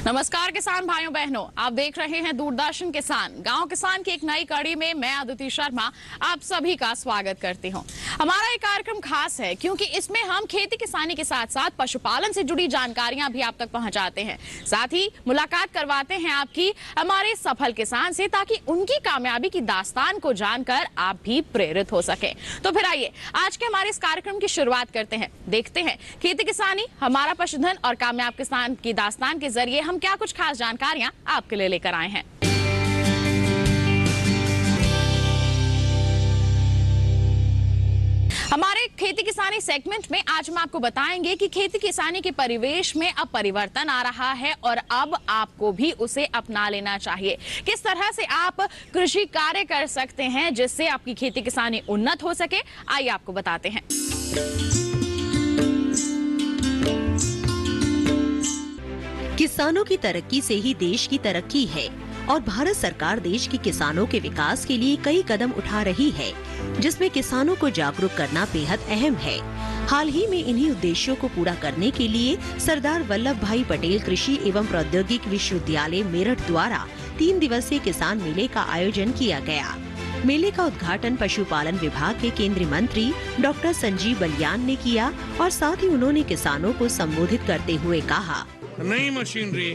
नमस्कार किसान भाइयों बहनों, आप देख रहे हैं दूरदर्शन किसान। गांव किसान की एक नई कड़ी में मैं अदिति शर्मा आप सभी का स्वागत करती हूं। हमारा ये कार्यक्रम खास है क्योंकि इसमें हम खेती किसानी के साथ साथ पशुपालन से जुड़ी जानकारियां भी आप तक पहुंचाते हैं। साथ ही मुलाकात करवाते हैं आपकी हमारे सफल किसान से, ताकि उनकी कामयाबी की दास्तान को जानकर आप भी प्रेरित हो सके। तो फिर आइए आज के हमारे इस कार्यक्रम की शुरुआत करते हैं। देखते हैं खेती किसानी, हमारा पशुधन और कामयाब किसान की दास्तान के जरिए हम क्या कुछ खास जानकारियां आपके लिए लेकर आए हैं। हमारे खेती किसानी सेगमेंट में आज हम आपको बताएंगे कि खेती किसानी के परिवेश में अब परिवर्तन आ रहा है और अब आपको भी उसे अपना लेना चाहिए। किस तरह से आप कृषि कार्य कर सकते हैं जिससे आपकी खेती किसानी उन्नत हो सके, आइए आपको बताते हैं। किसानों की तरक्की से ही देश की तरक्की है और भारत सरकार देश के किसानों के विकास के लिए कई कदम उठा रही है, जिसमें किसानों को जागरूक करना बेहद अहम है। हाल ही में इन्हीं उद्देश्यों को पूरा करने के लिए सरदार वल्लभ भाई पटेल कृषि एवं प्रौद्योगिकी विश्वविद्यालय मेरठ द्वारा 3 दिवसीय किसान मेले का आयोजन किया गया। मेले का उद्घाटन पशुपालन विभाग के केंद्रीय मंत्री डॉक्टर संजीव बलियान ने किया और साथ ही उन्होंने किसानों को संबोधित करते हुए कहा, नई मशीनरी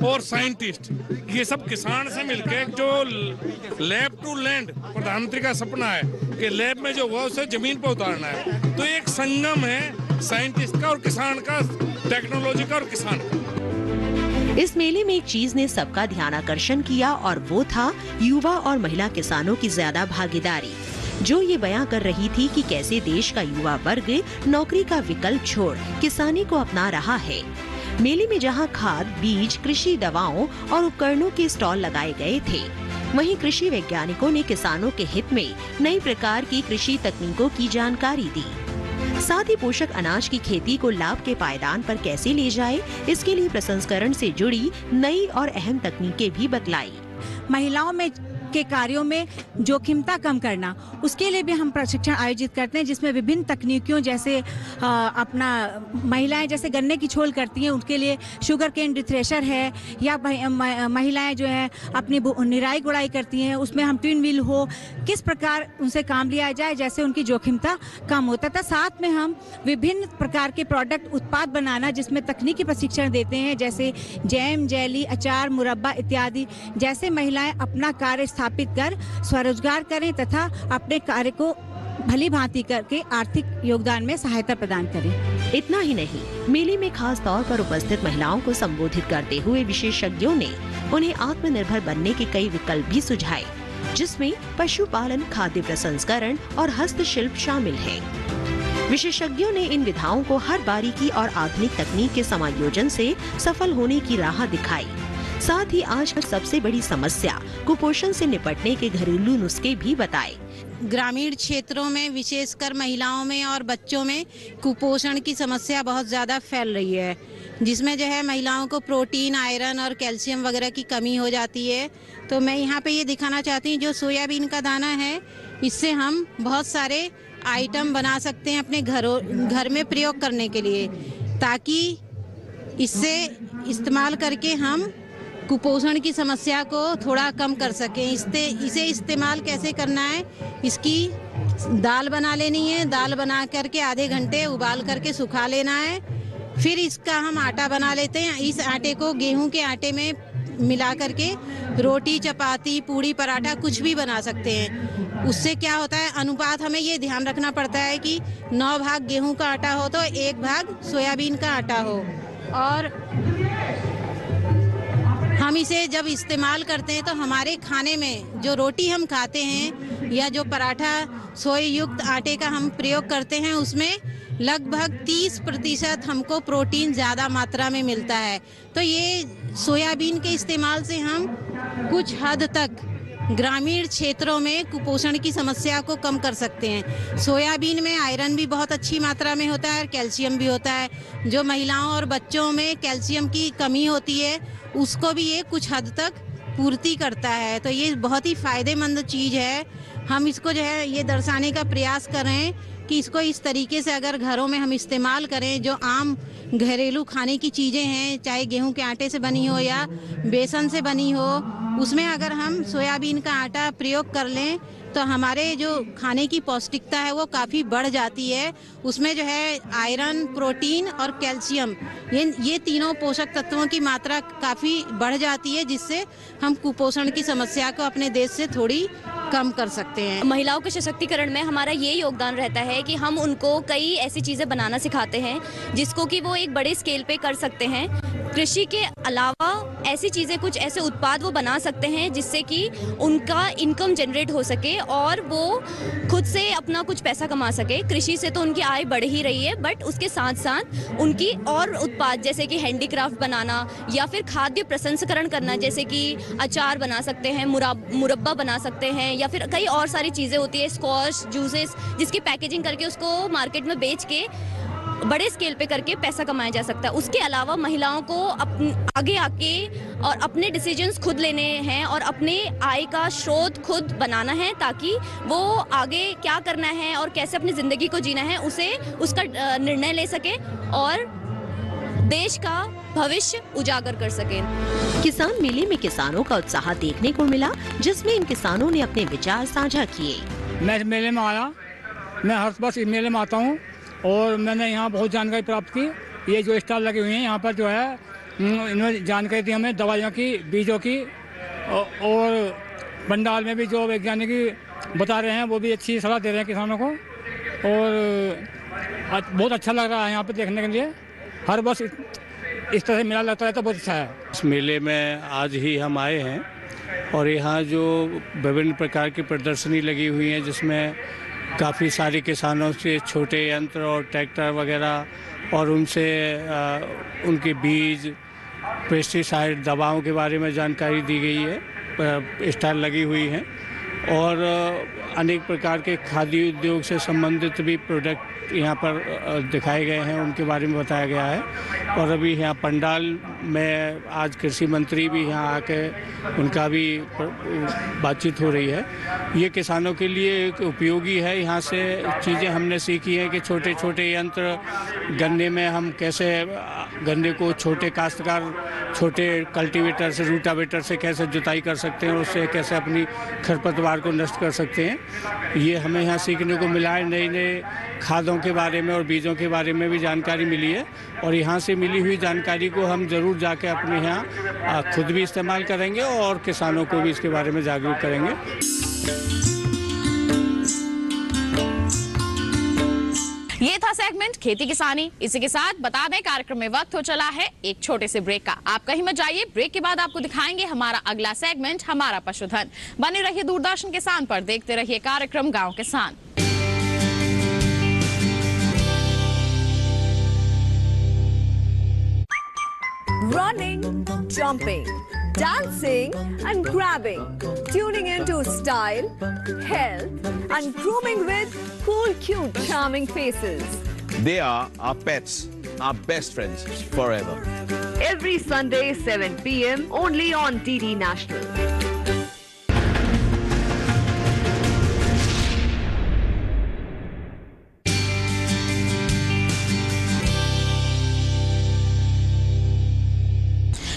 और साइंटिस्ट ये सब किसान से मिलकर जो लैब टू लैंड प्रधानमंत्री का सपना है कि लैब में जो हुआ उसे जमीन पर उतारना है, तो एक संगम है साइंटिस्ट का और किसान का, टेक्नोलॉजी का और किसान का। इस मेले में एक चीज ने सबका ध्यान आकर्षण किया और वो था युवा और महिला किसानों की ज्यादा भागीदारी, जो ये बयां कर रही थी कि कैसे देश का युवा वर्ग नौकरी का विकल्प छोड़ किसानी को अपना रहा है। मेले में जहां खाद, बीज, कृषि दवाओं और उपकरणों के स्टॉल लगाए गए थे, वहीं कृषि वैज्ञानिकों ने किसानों के हित में नई प्रकार की कृषि तकनीकों की जानकारी दी। साथ ही पोषक अनाज की खेती को लाभ के पायदान पर कैसे ले जाए, इसके लिए प्रसंस्करण से जुड़ी नई और अहम तकनीकें भी बतलाई। महिलाओं में के कार्यों में जोखिमता कम करना, उसके लिए भी हम प्रशिक्षण आयोजित करते हैं, जिसमें विभिन्न तकनीकियों जैसे अपना महिलाएं जैसे गन्ने की छोल करती हैं, उनके लिए शुगर केन डिथ्रेशर है, या महिलाएं जो है अपनी निराई गुड़ाई करती हैं, उसमें हम ट्विन व्हील हो, किस प्रकार उनसे काम लिया जाए जैसे उनकी जोखिमता कम होता था। साथ में हम विभिन्न प्रकार के प्रोडक्ट उत्पाद बनाना, जिसमें तकनीकी प्रशिक्षण देते हैं, जैसे जैम, जेली, अचार, मुरब्बा इत्यादि, जैसे महिलाएं अपना कार्य स्थापित कर स्वरोजगार करें तथा अपने कार्य को भली भांति करके आर्थिक योगदान में सहायता प्रदान करें। इतना ही नहीं, मेले में खास तौर पर उपस्थित महिलाओं को संबोधित करते हुए विशेषज्ञों ने उन्हें आत्मनिर्भर बनने के कई विकल्प भी सुझाए, जिसमें पशुपालन, खाद्य प्रसंस्करण और हस्तशिल्प शामिल है। विशेषज्ञों ने इन विधाओं को हर बारीकी और आधुनिक तकनीक के समायोजन से सफल होने की राह दिखाई। साथ ही आज सबसे बड़ी समस्या कुपोषण से निपटने के घरेलू नुस्खे भी बताए। ग्रामीण क्षेत्रों में विशेषकर महिलाओं में और बच्चों में कुपोषण की समस्या बहुत ज़्यादा फैल रही है, जिसमें जो है महिलाओं को प्रोटीन, आयरन और कैल्शियम वगैरह की कमी हो जाती है। तो मैं यहाँ पे ये दिखाना चाहती हूँ, जो सोयाबीन का दाना है, इससे हम बहुत सारे आइटम बना सकते हैं अपने घर में प्रयोग करने के लिए, ताकि इससे इस्तेमाल करके हम कुपोषण की समस्या को थोड़ा कम कर सकें। इसे इस्तेमाल कैसे करना है, इसकी दाल बना लेनी है, दाल बना करके आधे घंटे उबाल करके सुखा लेना है, फिर इसका हम आटा बना लेते हैं। इस आटे को गेहूं के आटे में मिला करके रोटी, चपाती, पूड़ी, पराठा कुछ भी बना सकते हैं। उससे क्या होता है, अनुपात हमें ये ध्यान रखना पड़ता है कि 9 भाग गेहूं का आटा हो तो 1 भाग सोयाबीन का आटा हो, और हम इसे जब इस्तेमाल करते हैं तो हमारे खाने में जो रोटी हम खाते हैं या जो पराठा सोया युक्त आटे का हम प्रयोग करते हैं, उसमें लगभग 30% हमको प्रोटीन ज़्यादा मात्रा में मिलता है। तो ये सोयाबीन के इस्तेमाल से हम कुछ हद तक ग्रामीण क्षेत्रों में कुपोषण की समस्या को कम कर सकते हैं। सोयाबीन में आयरन भी बहुत अच्छी मात्रा में होता है और कैल्शियम भी होता है। जो महिलाओं और बच्चों में कैल्शियम की कमी होती है, उसको भी ये कुछ हद तक पूर्ति करता है। तो ये बहुत ही फायदेमंद चीज़ है। हम इसको जो है ये दर्शाने का प्रयास कर रहे हैं कि इसको इस तरीके से अगर घरों में हम इस्तेमाल करें, जो आम घरेलू खाने की चीज़ें हैं, चाहे गेहूं के आटे से बनी हो या बेसन से बनी हो, उसमें अगर हम सोयाबीन का आटा प्रयोग कर लें तो हमारे जो खाने की पौष्टिकता है वो काफ़ी बढ़ जाती है। उसमें जो है आयरन, प्रोटीन और कैल्शियम, ये तीनों पोषक तत्वों की मात्रा काफ़ी बढ़ जाती है, जिससे हम कुपोषण की समस्या को अपने देश से थोड़ी कम कर सकते हैं। महिलाओं के सशक्तिकरण में हमारा ये योगदान रहता है कि हम उनको कई ऐसी चीज़ें बनाना सिखाते हैं जिसको कि वो एक बड़े स्केल पे कर सकते हैं। कृषि के अलावा ऐसी चीज़ें, कुछ ऐसे उत्पाद वो बना सकते हैं जिससे कि उनका इनकम जनरेट हो सके और वो खुद से अपना कुछ पैसा कमा सके। कृषि से तो उनकी आय बढ़ ही रही है, बट उसके साथ साथ उनकी और उत्पाद जैसे कि हैंडीक्राफ्ट बनाना या फिर खाद्य प्रसंस्करण करना, जैसे कि अचार बना सकते हैं, मुरब्बा बना सकते हैं, या फिर कई और सारी चीज़ें होती है, स्क्वॉश, जूसेस, जिसकी पैकेजिंग करके उसको मार्केट में बेच के बड़े स्केल पे करके पैसा कमाया जा सकता है। उसके अलावा महिलाओं को आगे आके और अपने डिसीजंस खुद लेने हैं और अपने आय का स्रोत खुद बनाना है, ताकि वो आगे क्या करना है और कैसे अपनी ज़िंदगी को जीना है उसका निर्णय ले सके और देश का भविष्य उजागर कर सके। किसान मेले में किसानों का उत्साह देखने को मिला, जिसमें इन किसानों ने अपने विचार साझा किए। मैं इस मेले में आया, मैं हर वर्ष इस मेले में आता हूँ और मैंने यहाँ बहुत जानकारी प्राप्त की। ये जो स्टॉल लगे हुए हैं यहाँ पर जो है, इन्होंने जानकारी दी हमें दवाइयों की, बीजों की, और भंडार में भी जो वैज्ञानिक बता रहे हैं वो भी अच्छी सलाह दे रहे हैं किसानों को, और बहुत अच्छा लग रहा है यहाँ पर देखने के लिए। हर वर्ष इस तरह से मेला लगता है तो बहुत अच्छा है। इस मेले में आज ही हम आए हैं और यहाँ जो विभिन्न प्रकार की प्रदर्शनी लगी हुई है, जिसमें काफ़ी सारे किसानों से छोटे यंत्र और ट्रैक्टर वगैरह और उनसे उनके बीज, पेस्टिसाइड, दवाओं के बारे में जानकारी दी गई है। स्टॉल लगी हुई हैं और अनेक प्रकार के खाद्य उद्योग से संबंधित भी प्रोडक्ट यहाँ पर दिखाए गए हैं, उनके बारे में बताया गया है। और अभी यहाँ पंडाल में आज कृषि मंत्री भी यहाँ आके उनका भी बातचीत हो रही है। ये किसानों के लिए एक उपयोगी है। यहाँ से चीज़ें हमने सीखी हैं कि छोटे छोटे यंत्र, गन्ने में हम कैसे गन्ने को छोटे काश्तकार छोटे कल्टीवेटर से, रूटावेटर से कैसे जुताई कर सकते हैं और उससे कैसे अपनी खरपतवार को नष्ट कर सकते हैं, ये हमें यहाँ सीखने को मिला है। नए नए खादों के बारे में और बीजों के बारे में भी जानकारी मिली है और यहाँ से मिली हुई जानकारी को हम ज़रूर जाके अपने यहाँ खुद भी इस्तेमाल करेंगे और किसानों को भी इसके बारे में जागरूक करेंगे। ये था सेगमेंट खेती किसानी। इसी के साथ बता दें कार्यक्रम में वक्त हो चला है एक छोटे से ब्रेक का। आप कहीं मत जाइए, ब्रेक के बाद आपको दिखाएंगे हमारा अगला सेगमेंट, हमारा पशुधन। बने रहिए दूरदर्शन किसान पर, देखते रहिए कार्यक्रम गांव किसान। Running, jumping, dancing and grabbing, tuning into style, health and grooming with cool, cute, charming faces. They are our pets, our best friends forever. Every Sunday 7 p.m. only on DD National.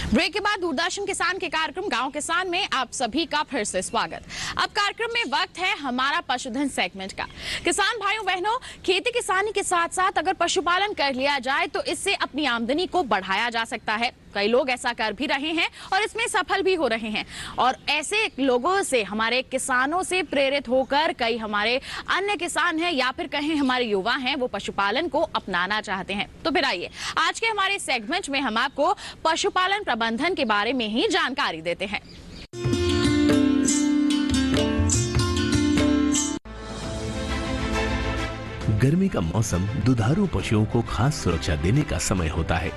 Break के बाद दूरदर्शन किसान के कार्यक्रम गांव किसान में आप सभी का फिर से स्वागत। अब कार्यक्रम में वक्त है हमारा पशुधन सेगमेंट का। किसान भाइयों बहनों, खेती किसानी के साथ साथ अगर पशुपालन कर लिया जाए तो इससे अपनी आमदनी को बढ़ाया जा सकता है। कई लोग ऐसा कर भी रहे हैं और इसमें सफल भी हो रहे हैं। और ऐसे लोगों से, हमारे किसानों से प्रेरित होकर कई हमारे अन्य किसान हैं या फिर कहें हमारे युवा हैं, वो पशुपालन को अपनाना चाहते हैं। तो फिर आइए आज के हमारे सेगमेंट में हम आपको पशुपालन प्रबंधन के बारे में ही जानकारी देते हैं। गर्मी का मौसम दुधारू पशुओं को खास सुरक्षा देने का समय होता है।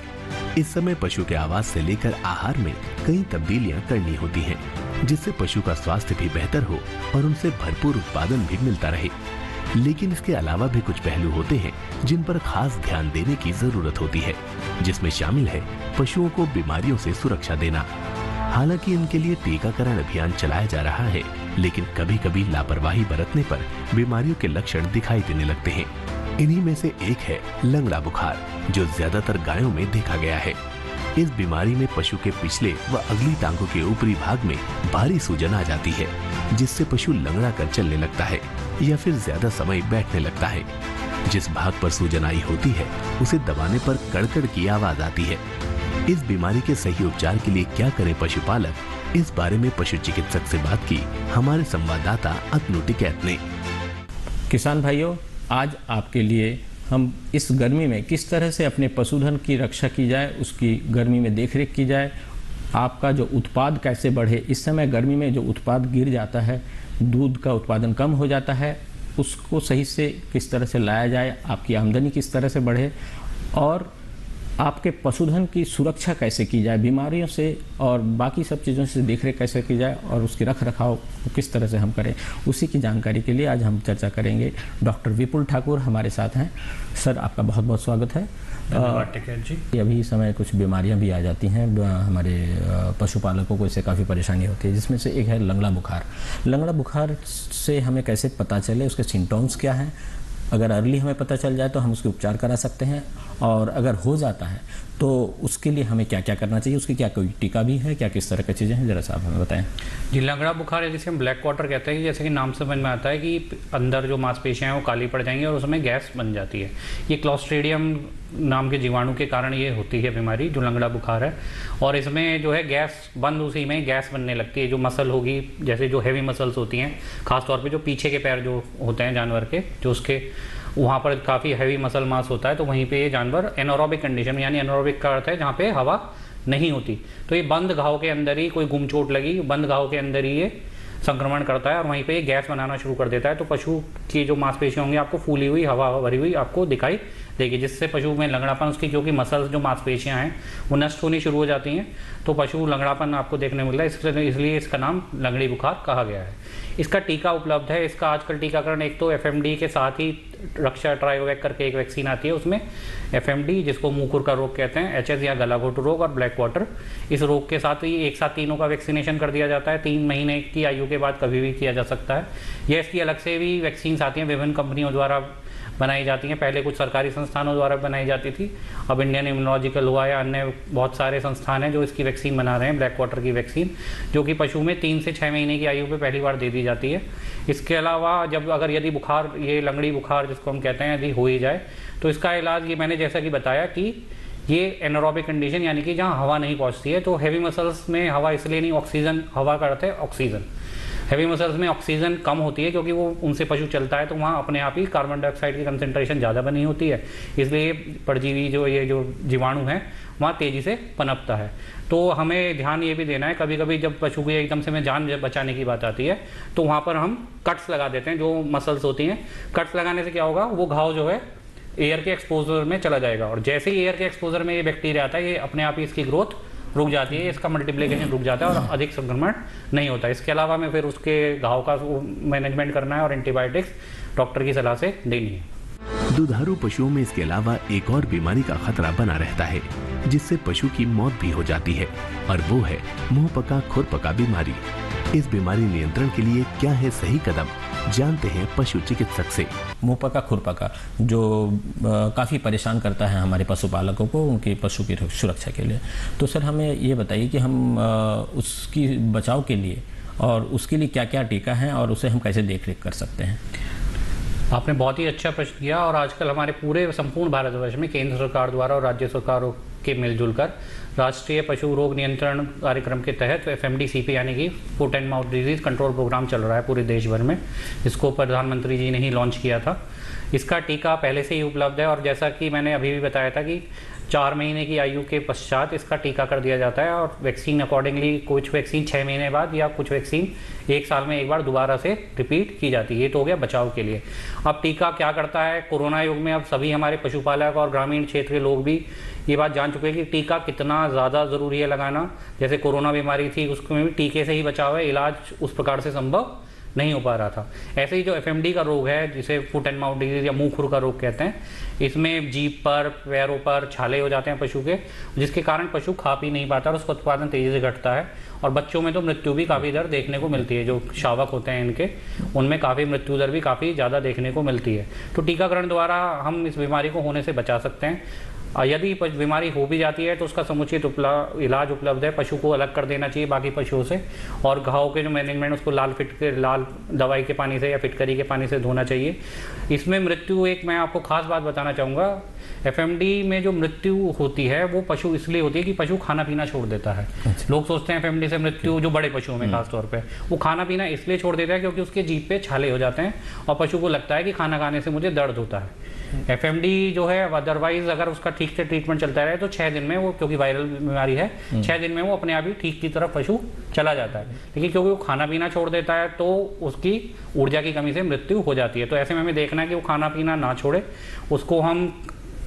इस समय पशु के आवास से लेकर आहार में कई तब्दीलियां करनी होती हैं, जिससे पशु का स्वास्थ्य भी बेहतर हो और उनसे भरपूर उत्पादन भी मिलता रहे। लेकिन इसके अलावा भी कुछ पहलू होते हैं जिन पर खास ध्यान देने की जरूरत होती है, जिसमें शामिल है पशुओं को बीमारियों से सुरक्षा देना। हालांकि इनके लिए टीकाकरण अभियान चलाया जा रहा है, लेकिन कभी कभी लापरवाही बरतने पर बीमारियों के लक्षण दिखाई देने लगते हैं। इन्हीं में से एक है लंगड़ा बुखार, जो ज्यादातर गायों में देखा गया है। इस बीमारी में पशु के पिछले व अगली टांगों के ऊपरी भाग में भारी सूजन आ जाती है, जिससे पशु लंगड़ा कर चलने लगता है या फिर ज्यादा समय बैठने लगता है। जिस भाग पर सूजन आई होती है उसे दबाने पर कड़कड़ की आवाज आती है। इस बीमारी के सही उपचार के लिए क्या करे पशुपालक, इस बारे में पशु चिकित्सक से बात की हमारे संवाददाता अतनु टिकैत ने। किसान भाइयों, आज आपके लिए हम इस गर्मी में किस तरह से अपने पशुधन की रक्षा की जाए, उसकी गर्मी में देखरेख की जाए, आपका जो उत्पाद कैसे बढ़े। इस समय गर्मी में जो उत्पाद गिर जाता है, दूध का उत्पादन कम हो जाता है, उसको सही से किस तरह से लाया जाए, आपकी आमदनी किस तरह से बढ़े और आपके पशुधन की सुरक्षा कैसे की जाए बीमारियों से और बाकी सब चीज़ों से देखरेख कैसे की जाए और उसकी रख रखाव किस तरह से हम करें, उसी की जानकारी के लिए आज हम चर्चा करेंगे। डॉक्टर विपुल ठाकुर हमारे साथ हैं। सर, आपका बहुत बहुत स्वागत है। जी, अभी समय कुछ बीमारियां भी आ जाती हैं हमारे पशुपालकों को, इससे काफ़ी परेशानी होती है, जिसमें से एक है लंगड़ा बुखार। लंगड़ा बुखार से हमें कैसे पता चले, उसके सिम्टम्स क्या हैं? अगर अर्ली हमें पता चल जाए तो हम उसके उपचार करा सकते हैं, और अगर हो जाता है तो उसके लिए हमें क्या क्या करना चाहिए, उसकी क्या कोई टीका भी है, क्या किस तरह की चीज़ें हैं, जरा सा आप हमें बताएं। जी, लंगड़ा बुखार है जिसे हम ब्लैक क्वार्टर कहते हैं कि जैसे कि नाम से समझ में आता है कि अंदर जो मांसपेशियां हैं वो काली पड़ जाएंगी और उसमें गैस बन जाती है। ये क्लोस्ट्रीडियम नाम के जीवाणु के कारण ये होती है बीमारी, जो लंगड़ा बुखार है। और इसमें जो है गैस बंद, उसी में गैस बनने लगती है। जो मसल होगी, जैसे जो हैवी मसल्स होती हैं, खासतौर पे जो पीछे के पैर जो होते हैं जानवर के, जो उसके वहाँ पर काफ़ी हैवी मसल मास होता है, तो वहीं पे ये जानवर एनारोबिक कंडीशन, यानी एनारोबिक का अर्थ है जहाँ पे हवा नहीं होती, तो ये बंद घाव के अंदर ही, कोई गुम चोट लगी, बंद घाव के अंदर ही ये संक्रमण करता है और वहीं पे ये गैस बनाना शुरू कर देता है। तो पशु की जो मांसपेशियाँ होंगी आपको फूली हुई, हवा भरी हुई आपको दिखाई देगी, जिससे पशु में लंगड़ापन, उसकी क्योंकि मसल्स जो मांसपेशियाँ हैं वो नष्ट होनी शुरू हो जाती हैं, तो पशु लंगड़ापन आपको देखने मिलता है। इसलिए इसका नाम लंगड़ी बुखार कहा गया है। इसका टीका उपलब्ध है। इसका आजकल टीकाकरण एक तो FMD के साथ ही रक्षा ट्रायोवैक करके एक वैक्सीन आती है, उसमें FMD जिसको मुंह खुर का रोग कहते हैं, HS या गलाघोटू रोग और ब्लैक वाटर, इस रोग के साथ ही एक साथ तीनों का वैक्सीनेशन कर दिया जाता है। 3 महीने की आयु के बाद कभी भी किया जा सकता है। यह इसकी अलग से भी वैक्सीन आती हैं, विभिन्न कंपनियों द्वारा बनाई जाती हैं। पहले कुछ सरकारी संस्थानों द्वारा बनाई जाती थी, अब इंडियन इम्यूनोलॉजिकल हुआ या अन्य बहुत सारे संस्थान हैं जो इसकी वैक्सीन बना रहे हैं, ब्लैक वाटर की वैक्सीन, जो कि पशु में 3 से 6 महीने की आयु पे पहली बार दे दी जाती है। इसके अलावा यदि बुखार, ये लंगड़ी बुखार जिसको हम कहते हैं, यदि हो ही जाए तो इसका इलाज, ये मैंने जैसा कि बताया कि ये एनारोबिक कंडीशन, यानी कि जहाँ हवा नहीं पहुँचती है, तो हैवी मसल्स में हवा इसलिए नहीं, ऑक्सीजन, हवा का अर्थ है ऑक्सीजन, हैवी मसल्स में ऑक्सीजन कम होती है क्योंकि वो उनसे पशु चलता है, तो वहाँ अपने आप ही कार्बन डाइऑक्साइड की कंसंट्रेशन ज़्यादा बनी होती है, इसलिए परजीवी जो जीवाणु है वहाँ तेज़ी से पनपता है। तो हमें ध्यान ये भी देना है, कभी कभी जब पशु की एकदम से में जान बचाने की बात आती है तो वहाँ पर हम कट्स लगा देते हैं, जो मसल्स होती हैं। कट्स लगाने से क्या होगा, वो घाव जो है एयर के एक्सपोजर में चला जाएगा, और जैसे ही एयर के एक्सपोजर में ये बैक्टीरिया आता है, ये अपने आप ही इसकी ग्रोथ रुक जाती है, इसका मल्टीप्लिकेशन रुक जाता है और अधिक संक्रमण नहीं होता। इसके अलावा हमें फिर उसके घाव का मैनेजमेंट करना है और एंटीबायोटिक्स डॉक्टर की सलाह से देनी है। दुधारू पशुओं में इसके अलावा एक और बीमारी का खतरा बना रहता है, जिससे पशु की मौत भी हो जाती है, और वो है मुंह पका खुर पका बीमारी। इस बीमारी नियंत्रण के लिए क्या है सही कदम, जानते हैं पशु चिकित्सक से। मुंह पका खुर पका जो काफ़ी परेशान करता है हमारे पशुपालकों को, उनके पशु की सुरक्षा के लिए, तो सर हमें ये बताइए कि हम उसकी बचाव के लिए और उसके लिए क्या क्या टीका है और उसे हम कैसे देख रेख कर सकते हैं। आपने बहुत ही अच्छा प्रश्न किया, और आजकल हमारे पूरे संपूर्ण भारतवर्ष में केंद्र सरकार द्वारा और राज्य सरकारों के मिलजुल कर राष्ट्रीय पशु रोग नियंत्रण कार्यक्रम के तहत FMD-CP यानी कि foot and mouth disease control programme चल रहा है पूरे देश भर में, जिसको प्रधानमंत्री जी ने ही लॉन्च किया था। इसका टीका पहले से ही उपलब्ध है, और जैसा कि मैंने अभी भी बताया था कि 4 महीने की आयु के पश्चात इसका टीका कर दिया जाता है, और वैक्सीन अकॉर्डिंगली कुछ वैक्सीन 6 महीने बाद या कुछ वैक्सीन 1 साल में एक बार दोबारा से रिपीट की जाती है। ये तो हो गया बचाव के लिए। अब टीका क्या करता है, कोरोना युग में अब सभी हमारे पशुपालक और ग्रामीण क्षेत्र के लोग भी ये बात जान चुके हैं कि टीका कितना ज़्यादा ज़रूरी है लगाना। जैसे कोरोना बीमारी थी, उसमें भी टीके से ही बचाव है, इलाज उस प्रकार से संभव नहीं हो पा रहा था। ऐसे ही जो FMD का रोग है, जिसे फुट एंड माउथ डिजीज या मुंह खुर का रोग कहते हैं, इसमें जीभ पर, पैरों पर छाले हो जाते हैं पशु के, जिसके कारण पशु खा पी नहीं पाता और उसका उत्पादन तेजी से घटता है, और बच्चों में तो मृत्यु भी काफ़ी दर देखने को मिलती है, जो शावक होते हैं इनके, उनमें काफ़ी मृत्यु दर भी काफ़ी ज़्यादा देखने को मिलती है। तो टीकाकरण द्वारा हम इस बीमारी को होने से बचा सकते हैं। यदि बीमारी हो भी जाती है तो उसका समुचित इलाज उपलब्ध है। पशु को अलग कर देना चाहिए बाकी पशुओं से, और घाव के जो मैनेजमेंट उसको लाल दवाई के पानी से या फिटकरी के पानी से धोना चाहिए। इसमें मृत्यु, एक मैं आपको खास बात बताना चाहूँगा, एफएमडी में जो मृत्यु होती है वो पशु इसलिए होती है कि पशु खाना पीना छोड़ देता है। लोग सोचते हैं एफएमडी से मृत्यु, जो बड़े पशुओं में खासतौर पे, वो खाना पीना इसलिए छोड़ देता है क्योंकि उसके जीभ पे छाले हो जाते हैं और पशु को लगता है कि खाना खाने से मुझे दर्द होता है। एफएमडी जो है अदरवाइज अगर उसका ठीक से ट्रीटमेंट चलता रहे तो 6 दिन में वो, क्योंकि वायरल बीमारी है, 6 दिन में वो अपने आप ही ठीक की तरफ पशु चला जाता है। लेकिन क्योंकि वो खाना पीना छोड़ देता है तो उसकी ऊर्जा की कमी से मृत्यु हो जाती है। तो ऐसे में हमें देखना है कि वो खाना पीना ना छोड़े, उसको हम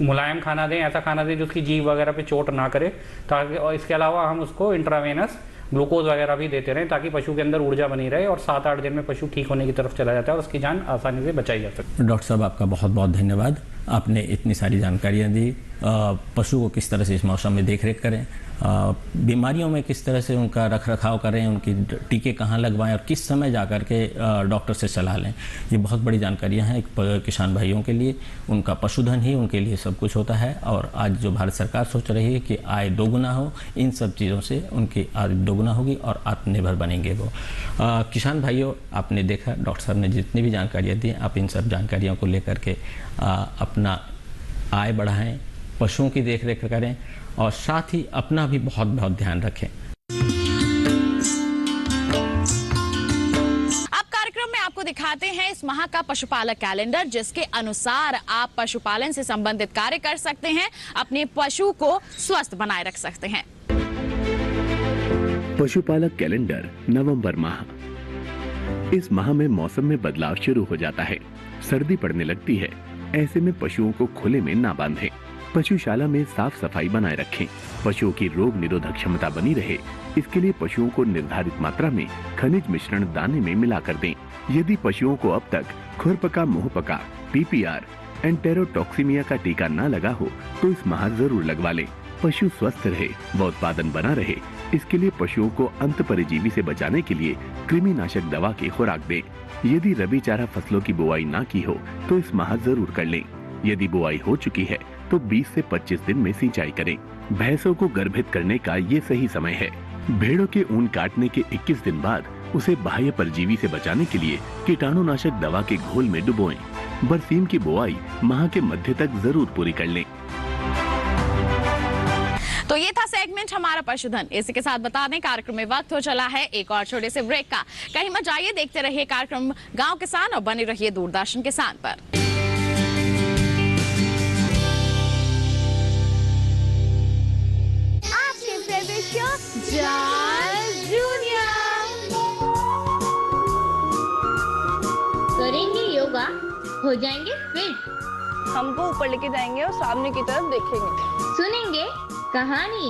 मुलायम खाना दें, ऐसा खाना दें जो उसकी जीभ वगैरह पे चोट ना करे, ताकि, और इसके अलावा हम उसको इंट्रावेनस ग्लूकोज वगैरह भी देते रहें ताकि पशु के अंदर ऊर्जा बनी रहे और 7-8 दिन में पशु ठीक होने की तरफ चला जाता है और उसकी जान आसानी से बचाई जा सकती है। डॉक्टर साहब, आपका बहुत बहुत धन्यवाद। आपने इतनी सारी जानकारियाँ दी, पशु को किस तरह से इस मौसम में देखरेख करें, बीमारियों में किस तरह से उनका रख रखाव करें, उनकी टीके कहाँ लगवाएं और किस समय जा कर के डॉक्टर से सलाह लें। ये बहुत बड़ी जानकारियाँ हैं किसान भाइयों के लिए। उनका पशुधन ही उनके लिए सब कुछ होता है, और आज जो भारत सरकार सोच रही है कि आय दोगुना हो, इन सब चीज़ों से उनकी आय दोगुना होगी और आत्मनिर्भर बनेंगे वो। किसान भाइयों, आपने देखा डॉक्टर साहब ने जितनी भी जानकारियाँ दी, आप इन सब जानकारियों को लेकर के अपना आय बढ़ाएं, पशुओं की देखरेख करें और साथ ही अपना भी बहुत बहुत ध्यान रखें। अब कार्यक्रम में आपको दिखाते हैं इस माह का पशुपालक कैलेंडर, जिसके अनुसार आप पशुपालन से संबंधित कार्य कर सकते हैं, अपने पशु को स्वस्थ बनाए रख सकते हैं। पशुपालक कैलेंडर नवंबर माह। इस माह में मौसम में बदलाव शुरू हो जाता है, सर्दी पड़ने लगती है। ऐसे में पशुओं को खुले में ना बांधें, पशुशाला में साफ सफाई बनाए रखें। पशुओं की रोग निरोधक क्षमता बनी रहे, इसके लिए पशुओं को निर्धारित मात्रा में खनिज मिश्रण दाने में मिलाकर दें। यदि पशुओं को अब तक खुरपका, मुंहपका, पीपीआर, एंटेरोटॉक्सीमिया का टीका न लगा हो तो इस माह जरूर लगवा लें। पशु स्वस्थ रहे व उत्पादन बना रहे, इसके लिए पशुओं को अंत परजीवी से बचाने के लिए कृमिनाशक दवा की खुराक दें। यदि रबी चारा फसलों की बुआई ना की हो तो इस माह जरूर कर लें। यदि बुआई हो चुकी है तो 20 से 25 दिन में सिंचाई करें। भैंसों को गर्भित करने का ये सही समय है। भेड़ों के ऊन काटने के 21 दिन बाद उसे बाह्य परजीवी से बचाने के लिए कीटाणुनाशक दवा के घोल में डुबोएं। बरसीम की बुआई माह के मध्य तक जरूर पूरी कर लें। तो ये था सेगमेंट हमारा पशुधन। इसी के साथ बता दें कार्यक्रम में वक्त हो चला है एक और छोटे से ब्रेक का। कहीं मत जाइए, देखते रहिए कार्यक्रम गांव किसान और बने रहिए दूरदर्शन किसान पर। आपके फेवरेट शो जॉर्ज जूनियर। करेंगे योगा, हो जाएंगे फिट, हमको ऊपर लेके जाएंगे और सामने की तरफ देखेंगे। सुनेंगे कहानी,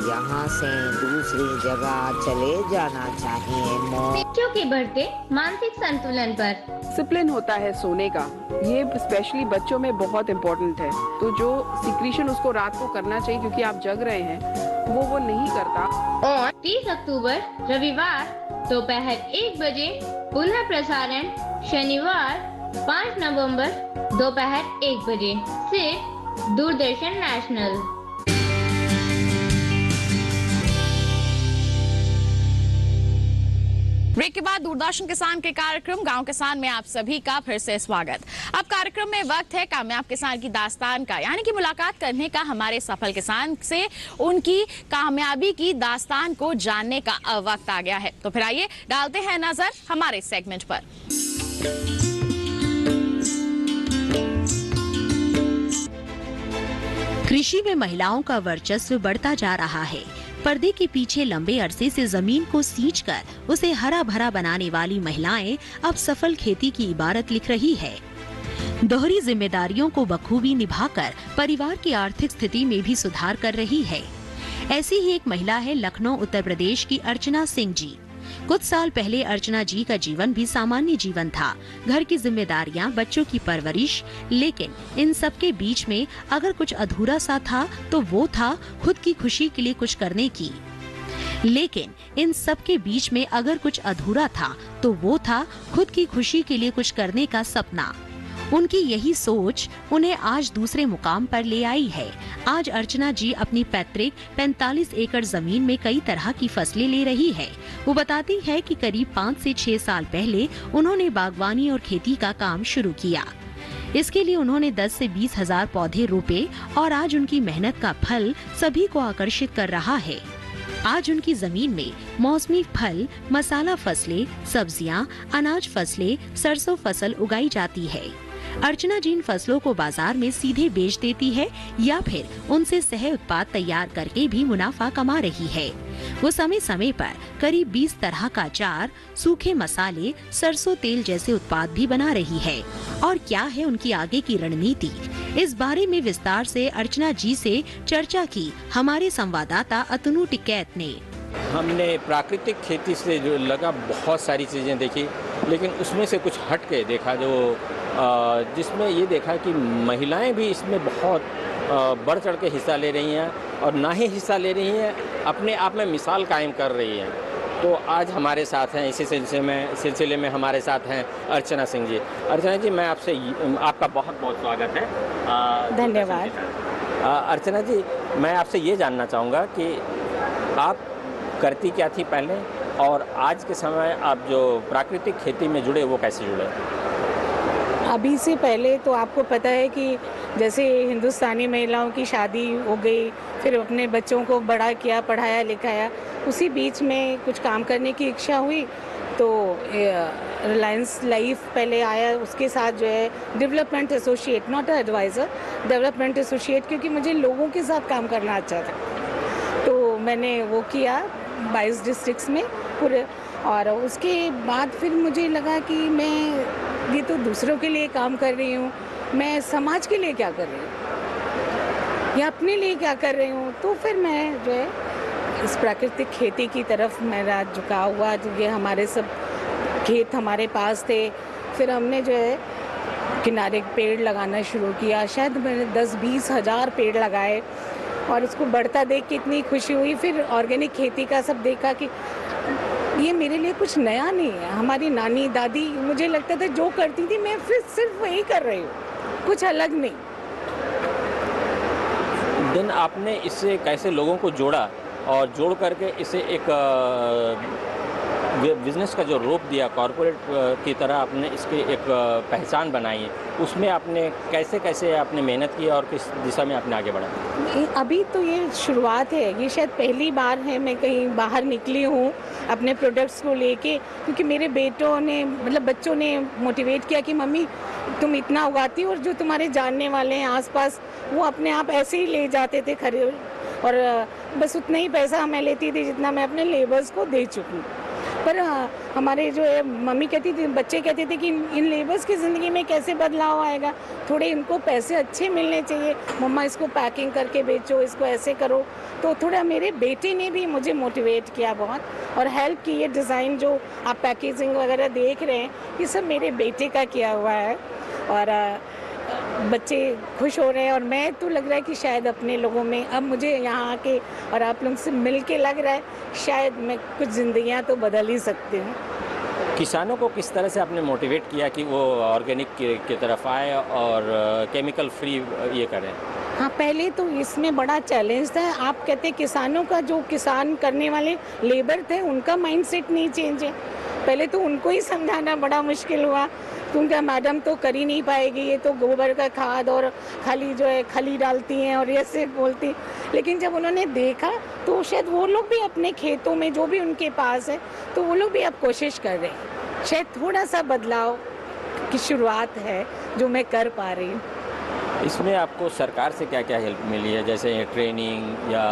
यहाँ से दूसरी जगह चले जाना चाहिए। बच्चों के बढ़ते मानसिक संतुलन पर डिसिप्लिन होता है सोने का, ये स्पेशली बच्चों में बहुत इम्पोर्टेंट है। तो जो सिक्रीशन उसको रात को करना चाहिए क्योंकि आप जग रहे हैं, वो नहीं करता। और 30 अक्टूबर रविवार दोपहर 1 बजे पुनः प्रसारण, शनिवार 5 नवंबर दोपहर 1 बजे सिर्फ दूरदर्शन नेशनल। ब्रेक के बाद दूरदर्शन किसान के कार्यक्रम गांव किसान में आप सभी का फिर से स्वागत। अब कार्यक्रम में वक्त है कामयाब किसान की दास्तान का, यानी कि मुलाकात करने का हमारे सफल किसान से, उनकी कामयाबी की दास्तान को जानने का वक्त आ गया है। तो फिर आइए डालते हैं नजर हमारे सेगमेंट पर। कृषि में महिलाओं का वर्चस्व बढ़ता जा रहा है। पर्दे के पीछे लंबे अरसे से जमीन को सींचकर उसे हरा भरा बनाने वाली महिलाएं अब सफल खेती की इबारत लिख रही है। दोहरी जिम्मेदारियों को बखूबी निभाकर परिवार की आर्थिक स्थिति में भी सुधार कर रही है। ऐसी ही एक महिला है लखनऊ उत्तर प्रदेश की अर्चना सिंह जी। कुछ साल पहले अर्चना जी का जीवन भी सामान्य जीवन था, घर की जिम्मेदारियां, बच्चों की परवरिश, लेकिन इन सब के बीच में अगर कुछ अधूरा सा था तो वो था खुद की खुशी के लिए कुछ करने की। लेकिन इन सब के बीच में अगर कुछ अधूरा था तो वो था खुद की खुशी के लिए कुछ करने का सपना। उनकी यही सोच उन्हें आज दूसरे मुकाम पर ले आई है। आज अर्चना जी अपनी पैतृक 45 एकड़ जमीन में कई तरह की फसलें ले रही है। वो बताती है कि करीब 5 से 6 साल पहले उन्होंने बागवानी और खेती का काम शुरू किया। इसके लिए उन्होंने 10 से 20 हजार पौधे रोपे और आज उनकी मेहनत का फल सभी को आकर्षित कर रहा है। आज उनकी जमीन में मौसमी फल, मसाला फसलें, सब्जियां, अनाज फसलें, सरसों फसल उगाई जाती है। अर्चना जी इन फसलों को बाजार में सीधे बेच देती है या फिर उनसे सह उत्पाद तैयार करके भी मुनाफा कमा रही है। वो समय समय पर करीब 20 तरह का अचार, सूखे मसाले, सरसों तेल जैसे उत्पाद भी बना रही है। और क्या है उनकी आगे की रणनीति, इस बारे में विस्तार से अर्चना जी से चर्चा की हमारे संवाददाता अतनु टिकैत ने। हमने प्राकृतिक खेती से जो लगा बहुत सारी चीज़ें देखी, लेकिन उसमें से कुछ हट के देखा जिसमें ये देखा कि महिलाएं भी इसमें बहुत बढ़ चढ़ के हिस्सा ले रही हैं और ना ही हिस्सा ले रही हैं, अपने आप में मिसाल कायम कर रही हैं। तो आज हमारे साथ हैं, इसी सिलसिले में हमारे साथ हैं अर्चना सिंह जी। अर्चना जी, मैं आपका बहुत बहुत स्वागत है। धन्यवाद। अर्चना जी, मैं आपसे ये जानना चाहूँगा कि आप करती क्या थी पहले और आज के समय आप जो प्राकृतिक खेती में जुड़े वो कैसे जुड़े? अभी से पहले तो आपको पता है कि जैसे हिंदुस्तानी महिलाओं की शादी हो गई, फिर अपने बच्चों को बड़ा किया, पढ़ाया लिखाया, उसी बीच में कुछ काम करने की इच्छा हुई तो रिलायंस लाइफ पहले आया। उसके साथ जो है development associate, not adviser, development associate, क्योंकि मुझे लोगों के साथ काम करना अच्छा था तो मैंने वो किया 22 डिस्ट्रिक्ट्स में पूरे। और उसके बाद फिर मुझे लगा कि मैं ये तो दूसरों के लिए काम कर रही हूँ, मैं समाज के लिए क्या कर रही हूँ या अपने लिए क्या कर रही हूँ। तो फिर मैं जो है इस प्राकृतिक खेती की तरफ मेरा झुकाव हुआ। ये हमारे सब खेत हमारे पास थे, फिर हमने जो है किनारे पेड़ लगाना शुरू किया। शायद मैंने 10-20 हज़ार पेड़ लगाए और उसको बढ़ता देख के इतनी खुशी हुई। फिर ऑर्गेनिक खेती का सब देखा कि ये मेरे लिए कुछ नया नहीं है। हमारी नानी दादी, मुझे लगता था जो करती थी मैं फिर सिर्फ वही कर रही हूँ, कुछ अलग नहीं। दिन आपने इससे कैसे लोगों को जोड़ा और जोड़ करके इसे एक बिजनेस का जो रूप दिया, कॉरपोरेट की तरह आपने इसकी एक पहचान बनाई है, उसमें आपने कैसे कैसे आपने मेहनत की और किस दिशा में आपने आगे बढ़ा? अभी तो ये शुरुआत है, ये शायद पहली बार है मैं कहीं बाहर निकली हूँ अपने प्रोडक्ट्स को लेके, क्योंकि मेरे बेटों ने, मतलब बच्चों ने मोटिवेट किया कि मम्मी तुम इतना उगाती हो और जो तुम्हारे जानने वाले हैं आसपास वो अपने आप ऐसे ही ले जाते थे खरीद, और बस उतना ही पैसा मैं लेती थी जितना मैं अपने लेबर्स को दे चुकी। पर हमारे जो है मम्मी कहती थी, बच्चे कहते थे कि इन लेबर्स की ज़िंदगी में कैसे बदलाव आएगा, थोड़े इनको पैसे अच्छे मिलने चाहिए, मम्मा इसको पैकिंग करके बेचो, इसको ऐसे करो। तो थोड़ा मेरे बेटे ने भी मुझे मोटिवेट किया बहुत और हेल्प की। ये डिज़ाइन जो आप पैकेजिंग वगैरह देख रहे हैं ये सब मेरे बेटे का किया हुआ है और बच्चे खुश हो रहे हैं। और मैं तो लग रहा है कि शायद अपने लोगों में अब मुझे यहाँ आके और आप लोगों से मिल के लग रहा है शायद मैं कुछ ज़िंदगियाँ तो बदल ही सकती हूँ। किसानों को किस तरह से आपने मोटिवेट किया कि वो ऑर्गेनिक की तरफ आए और केमिकल फ्री ये करें? हाँ, पहले तो इसमें बड़ा चैलेंज था। आप कहते किसानों का, जो किसान करने वाले लेबर थे उनका माइंडसेट नहीं चेंज है। पहले तो उनको ही समझाना बड़ा मुश्किल हुआ, क्योंकि मैडम तो कर ही नहीं पाएगी, ये तो गोबर का खाद और खाली जो है खली डालती हैं और ऐसे बोलती। लेकिन जब उन्होंने देखा तो शायद वो लोग भी अपने खेतों में जो भी उनके पास है तो वो लोग भी अब कोशिश कर रहे हैं। शायद थोड़ा सा बदलाव की शुरुआत है जो मैं कर पा रही हूँ। इसमें आपको सरकार से क्या क्या हेल्प मिली है, जैसे ट्रेनिंग या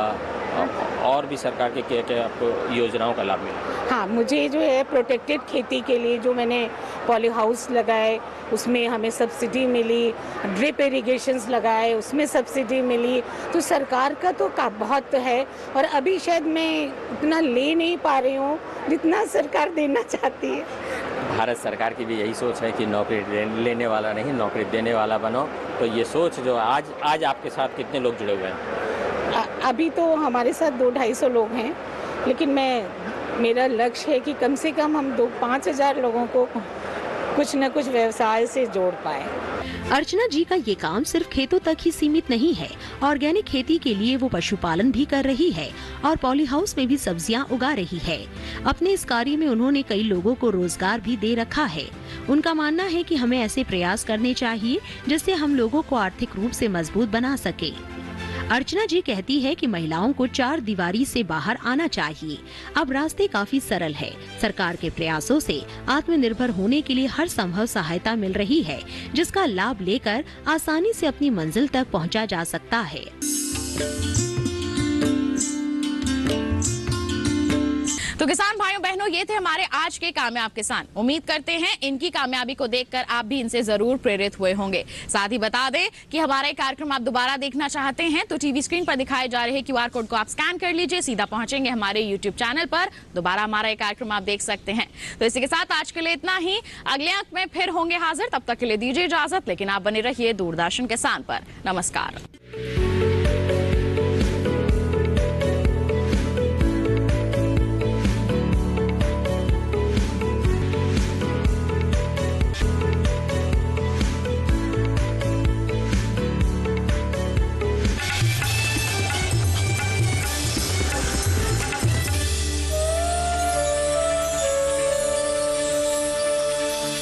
और भी सरकार के क्या क्या आपको योजनाओं का लाभ मिला? हाँ, मुझे जो है प्रोटेक्टेड खेती के लिए जो मैंने पॉली हाउस लगाए उसमें हमें सब्सिडी मिली, ड्रिप इरिगेशंस लगाए उसमें सब्सिडी मिली। तो सरकार का तो बहुत है और अभी शायद मैं उतना ले नहीं पा रही हूँ जितना सरकार देना चाहती है। भारत सरकार की भी यही सोच है कि नौकरी लेने वाला नहीं, नौकरी देने वाला बनो। तो ये सोच जो आज आपके साथ कितने लोग जुड़े हुए हैं? अभी तो हमारे साथ 200-250 लोग हैं लेकिन मेरा लक्ष्य है कि कम से कम हम 5,000 लोगों को कुछ न कुछ व्यवसाय से जोड़ पाए। अर्चना जी का ये काम सिर्फ खेतों तक ही सीमित नहीं है। ऑर्गेनिक खेती के लिए वो पशुपालन भी कर रही है और पॉली हाउस में भी सब्जियां उगा रही है। अपने इस कार्य में उन्होंने कई लोगों को रोजगार भी दे रखा है। उनका मानना है कि हमें ऐसे प्रयास करने चाहिए जिससे हम लोगों को आर्थिक रूप से मजबूत बना सके। अर्चना जी कहती है कि महिलाओं को 4 दीवारी से बाहर आना चाहिए। अब रास्ते काफी सरल है। सरकार के प्रयासों से आत्मनिर्भर होने के लिए हर संभव सहायता मिल रही है, जिसका लाभ लेकर आसानी से अपनी मंजिल तक पहुंचा जा सकता है। तो किसान भाइयों बहनों, ये थे हमारे आज के कामयाब किसान। उम्मीद करते हैं इनकी कामयाबी को देखकर आप भी इनसे जरूर प्रेरित हुए होंगे। साथ ही बता दें कि हमारा ये कार्यक्रम आप दोबारा देखना चाहते हैं तो टीवी स्क्रीन पर दिखाए जा रहे QR कोड को आप स्कैन कर लीजिए, सीधा पहुंचेंगे हमारे YouTube चैनल पर। दोबारा हमारा ये कार्यक्रम आप देख सकते हैं। तो इसी के साथ आज के लिए इतना ही। अगले अंक में फिर होंगे हाजिर, तब तक के लिए दीजिए इजाजत, लेकिन आप बने रहिए दूरदर्शन किसान पर। नमस्कार।